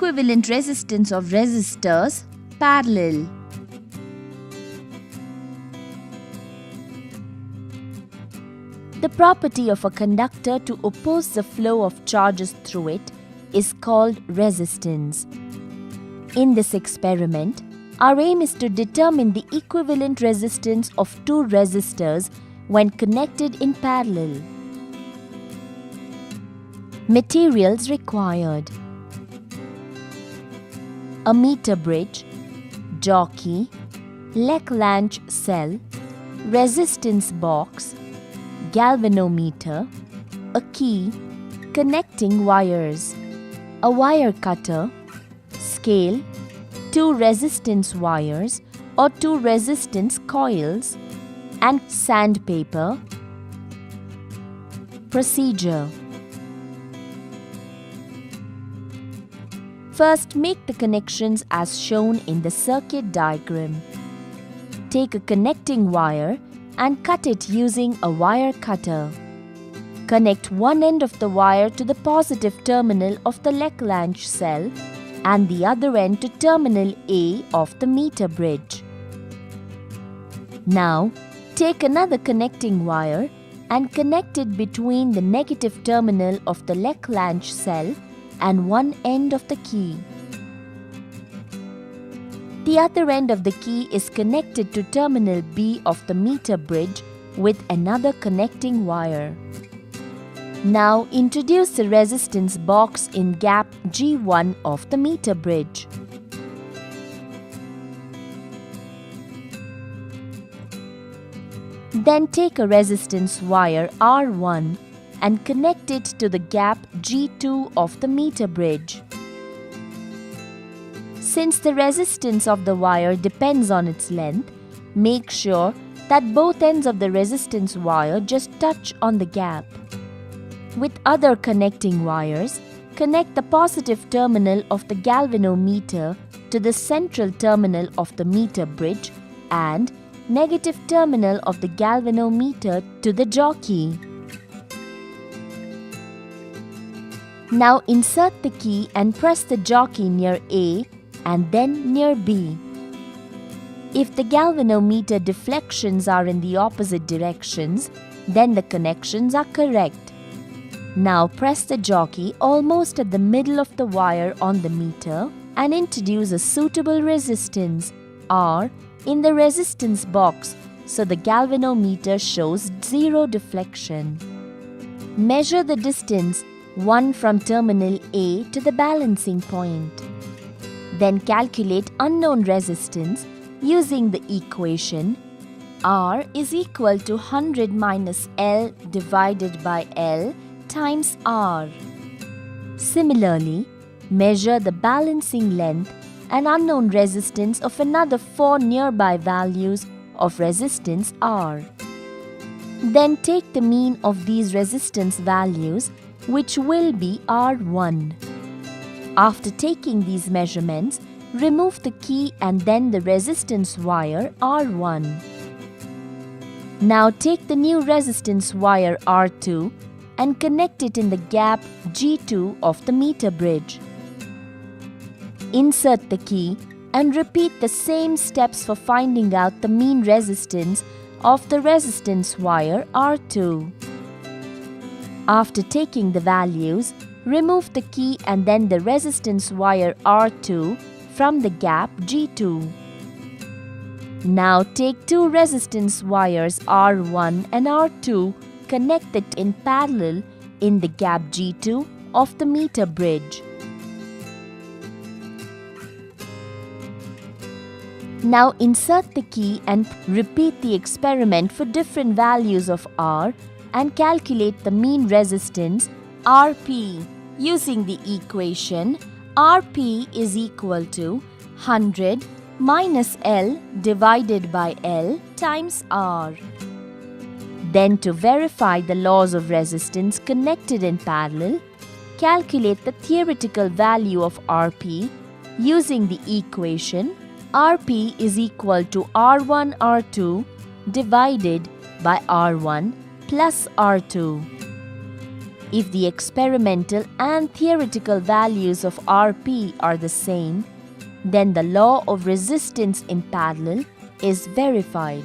equivalent resistance of resistors parallel. The property of a conductor to oppose the flow of charges through it is called resistance. In this experiment, our aim is to determine the equivalent resistance of two resistors when connected in parallel. Materials required: a meter bridge, jockey, Lagrange cell, resistance box, galvanometer, a key, connecting wires, a wire cutter, scale, two resistance wires or two resistance coils, and sandpaper. Procedure: first, make the connections as shown in the circuit diagram. Take a connecting wire and cut it using a wire cutter. Connect one end of the wire to the positive terminal of the Lagrange cell and the other end to terminal A of the meter bridge. Now, take another connecting wire and connect it between the negative terminal of the Lagrange cell and one end of the key. The other end of the key is connected to terminal B of the meter bridge with another connecting wire. Now introduce the resistance box in gap G1 of the meter bridge. Then take a resistance wire R1 and connect it to the gap G2 of the meter bridge. Since the resistance of the wire depends on its length, make sure that both ends of the resistance wire just touch on the gap. With other connecting wires, connect the positive terminal of the galvanometer to the central terminal of the meter bridge and negative terminal of the galvanometer to the jockey. Now insert the key and press the jockey near A and then near B. If the galvanometer deflections are in the opposite directions, then the connections are correct. Now press the jockey almost at the middle of the wire on the meter and introduce a suitable resistance R in the resistance box so the galvanometer shows zero deflection. Measure the distance 1 from terminal A to the balancing point. Then calculate unknown resistance using the equation R is equal to 100 minus L divided by L times R. Similarly, measure the balancing length and unknown resistance of another 4 nearby values of resistance R. Then take the mean of these resistance values, which will be R1. After taking these measurements, remove the key and then the resistance wire R1. Now take the new resistance wire R2 and connect it in the gap G2 of the meter bridge. Insert the key and repeat the same steps for finding out the mean resistance of the resistance wire R2. After taking the values, remove the key and then the resistance wire R2 from the gap G2. Now take two resistance wires R1 and R2, connect it in parallel in the gap G2 of the meter bridge. Now insert the key and repeat the experiment for different values of R and calculate the mean resistance Rp using the equation Rp is equal to 100 minus L divided by L times R. Then to verify the laws of resistance connected in parallel, calculate the theoretical value of Rp using the equation Rp is equal to R1 R2 divided by R1 plus R2. If the experimental and theoretical values of Rp are the same, then the law of resistance in parallel is verified.